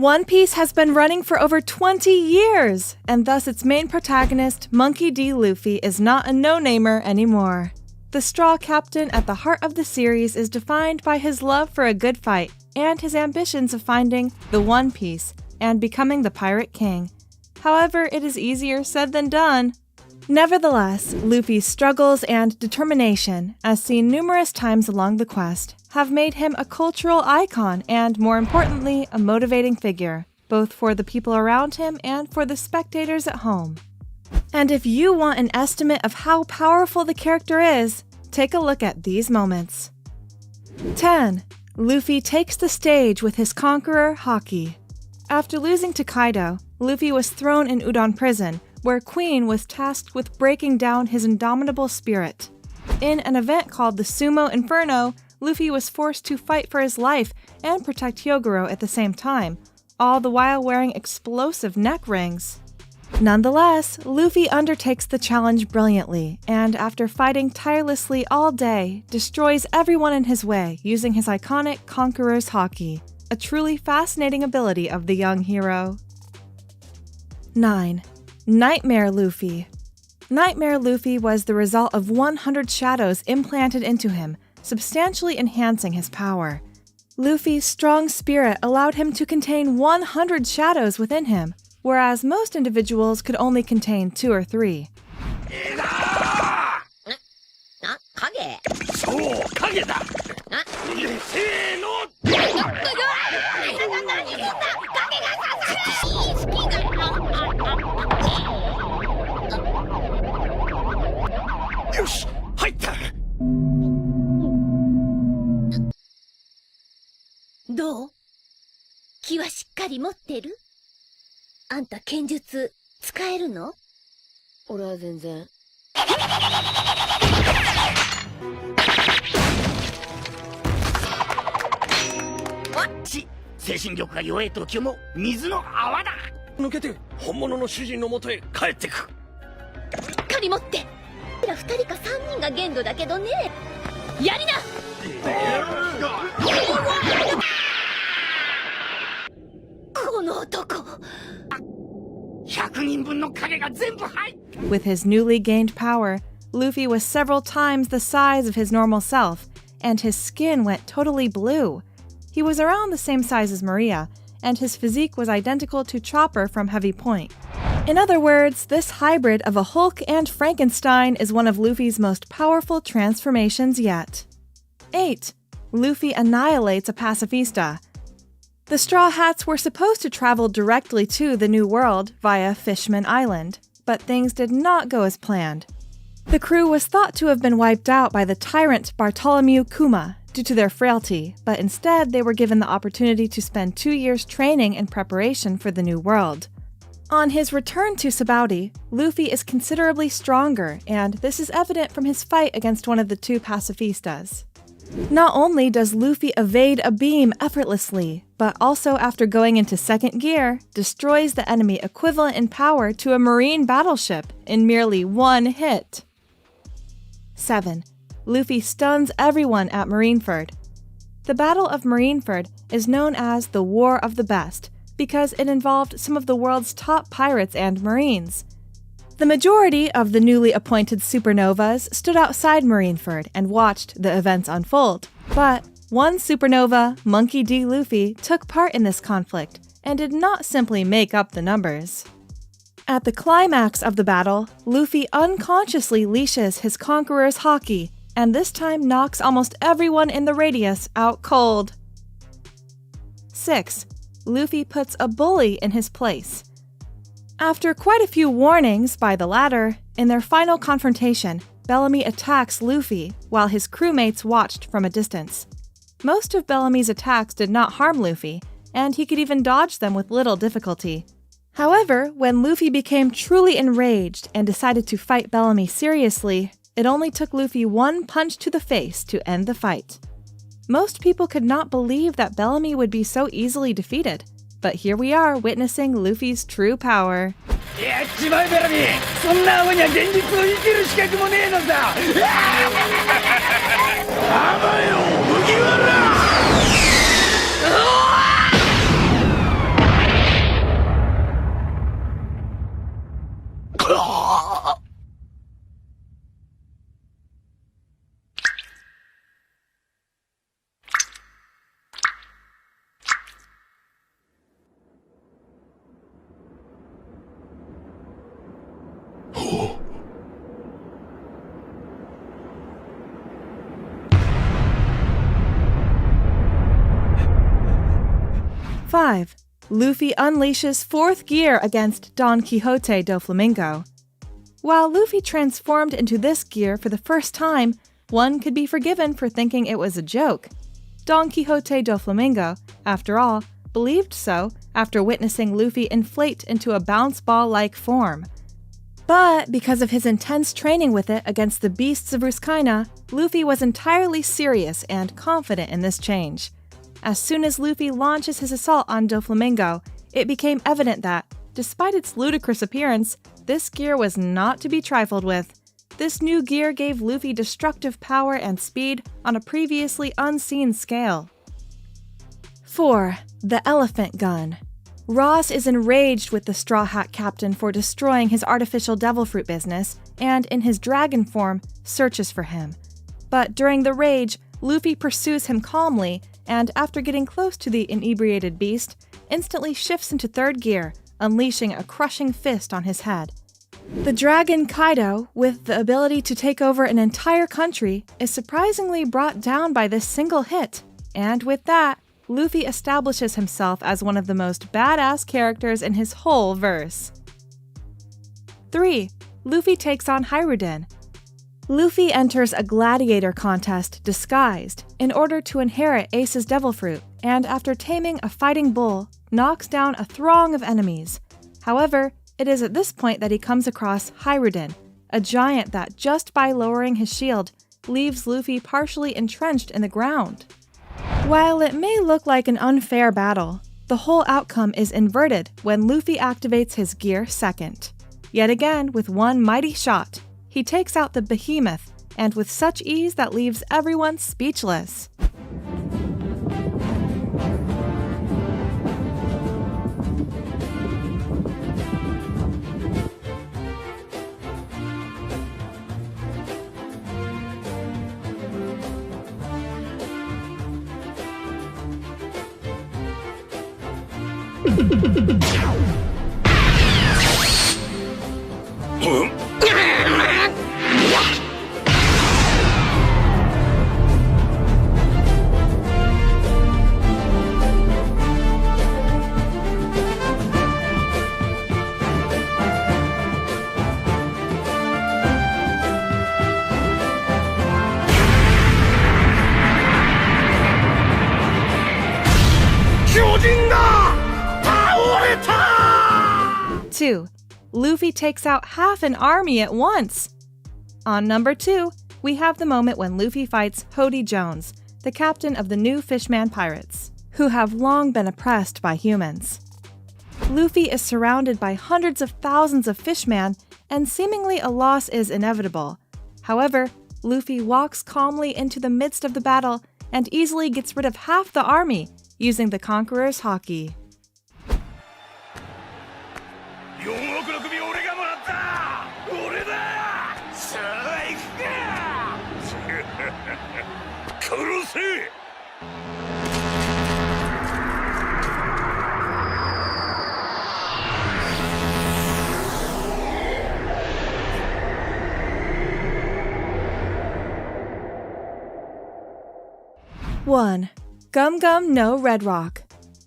One Piece has been running for over 20 years, and thus its main protagonist, Monkey D. Luffy, is not a no-namer anymore. The Straw Captain at the heart of the series is defined by his love for a good fight and his ambitions of finding the One Piece and becoming the Pirate King. However, it is easier said than done. Nevertheless, Luffy's struggles and determination, as seen numerous times along the quest, have made him a cultural icon and, more importantly, a motivating figure, both for the people around him and for the spectators at home. And if you want an estimate of how powerful the character is, take a look at these moments. 10. Luffy takes the stage with his conqueror, Haki. After losing to Kaido, Luffy was thrown in Udon Prison, where Queen was tasked with breaking down his indomitable spirit. In an event called the Sumo Inferno, Luffy was forced to fight for his life and protect Hyogoro at the same time, all the while wearing explosive neck rings. Nonetheless, Luffy undertakes the challenge brilliantly, and after fighting tirelessly all day, destroys everyone in his way using his iconic Conqueror's Haki, a truly fascinating ability of the young hero. 9. Nightmare Luffy. Nightmare Luffy was the result of 100 shadows implanted into him, substantially enhancing his power. Luffy's strong spirit allowed him to contain 100 shadows within him, whereas most individuals could only contain 2 or 3. Do? 気はしっかり持ってる？あんた剣術使えるの？俺は全然。精神力が弱い時も水の泡だ。抜けて本物の主人の元へ帰ってく。借り持って。2人か3人が限度だけどね。やりな。この男。100人分の影が全部入っ。With his newly gained power, Luffy was several times the size of his normal self, and his skin went totally blue. He was around the same size as Maria, and his physique was identical to Chopper from Heavy Point. In other words, this hybrid of a Hulk and Frankenstein is one of Luffy's most powerful transformations yet. 8. Luffy annihilates a pacifista. The Straw Hats were supposed to travel directly to the New World via Fishman Island, but things did not go as planned. The crew was thought to have been wiped out by the tyrant Bartholomew Kuma due to their frailty, but instead they were given the opportunity to spend 2 years training in preparation for the New World. On his return to Sabaody, Luffy is considerably stronger, and this is evident from his fight against one of the 2 pacifistas. Not only does Luffy evade a beam effortlessly, but also after going into second gear, destroys the enemy equivalent in power to a marine battleship in merely 1 hit. 7. Luffy stuns everyone at Marineford. The Battle of Marineford is known as the War of the Best because it involved some of the world's top pirates and marines. The majority of the newly appointed supernovas stood outside Marineford and watched the events unfold, but one supernova, Monkey D. Luffy, took part in this conflict and did not simply make up the numbers. At the climax of the battle, Luffy unconsciously leashes his Conqueror's Haki, and this time knocks almost everyone in the radius out cold. 6. Luffy puts a bully in his place. After quite a few warnings by the latter, in their final confrontation, Bellamy attacks Luffy while his crewmates watched from a distance. Most of Bellamy's attacks did not harm Luffy, and he could even dodge them with little difficulty. However, when Luffy became truly enraged and decided to fight Bellamy seriously, it only took Luffy 1 punch to the face to end the fight. Most people could not believe that Bellamy would be so easily defeated, but here we are witnessing Luffy's true power. やっちまえベラミー、そんなアホには現実を生きる資格もねえのさ。あばよ麦わら。5. Luffy unleashes 4th gear against Don Quixote do Flamingo. While Luffy transformed into this gear for the first time, one could be forgiven for thinking it was a joke. Don Quixote do Flamingo, after all, believed so after witnessing Luffy inflate into a bounce ball-like form. But because of his intense training with it against the beasts of Ruskaina, Luffy was entirely serious and confident in this change. As soon as Luffy launches his assault on Doflamingo, it became evident that, despite its ludicrous appearance, this gear was not to be trifled with. This new gear gave Luffy destructive power and speed on a previously unseen scale. 4. The Elephant Gun. Ross is enraged with the Straw Hat Captain for destroying his artificial devil fruit business, and in his dragon form, searches for him. But during the rage, Luffy pursues him calmly, and after getting close to the inebriated beast, instantly shifts into 3rd gear, unleashing a crushing fist on his head. The dragon Kaido, with the ability to take over an entire country, is surprisingly brought down by this single hit, and with that, Luffy establishes himself as one of the most badass characters in his whole verse. 3. Luffy takes on Hiruden. Luffy enters a gladiator contest disguised in order to inherit Ace's devil fruit, and after taming a fighting bull, knocks down a throng of enemies. However, it is at this point that he comes across Hiruden, a giant that just by lowering his shield, leaves Luffy partially entrenched in the ground. While it may look like an unfair battle, the whole outcome is inverted when Luffy activates his gear 2nd. Yet again, with one mighty shot, he takes out the behemoth, and with such ease that leaves everyone speechless. Two. Luffy takes out half an army at once. On number 2, we have the moment when Luffy fights Hody Jones, the captain of the new Fishman pirates, who have long been oppressed by humans. Luffy is surrounded by hundreds of thousands of Fishman, and seemingly a loss is inevitable. However, Luffy walks calmly into the midst of the battle and easily gets rid of half the army using the Conqueror's Haki. 4億の首俺がもらった俺ださあ行くか殺せ 1. Gum Gum no Red Rock.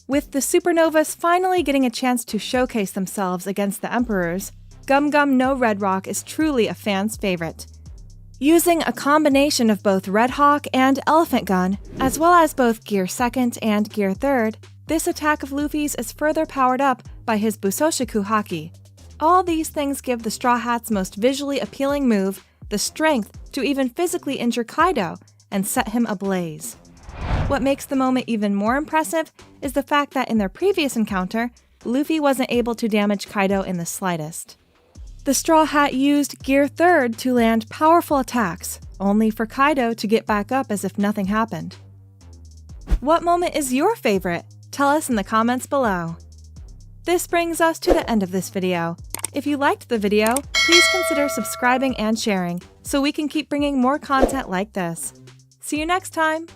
With the supernovas finally getting a chance to showcase themselves against the Emperors, Gum Gum no Red Rock is truly a fan's favorite. Using a combination of both Red Hawk and Elephant Gun, as well as both Gear 2nd and Gear 3rd, this attack of Luffy's is further powered up by his Busoshiku Haki. All these things give the Straw Hat's most visually appealing move the strength to even physically injure Kaido and set him ablaze. What makes the moment even more impressive is the fact that in their previous encounter, Luffy wasn't able to damage Kaido in the slightest. The Straw Hat used Gear 3rd to land powerful attacks, only for Kaido to get back up as if nothing happened. What moment is your favorite? Tell us in the comments below. This brings us to the end of this video. If you liked the video, please consider subscribing and sharing so we can keep bringing more content like this. See you next time!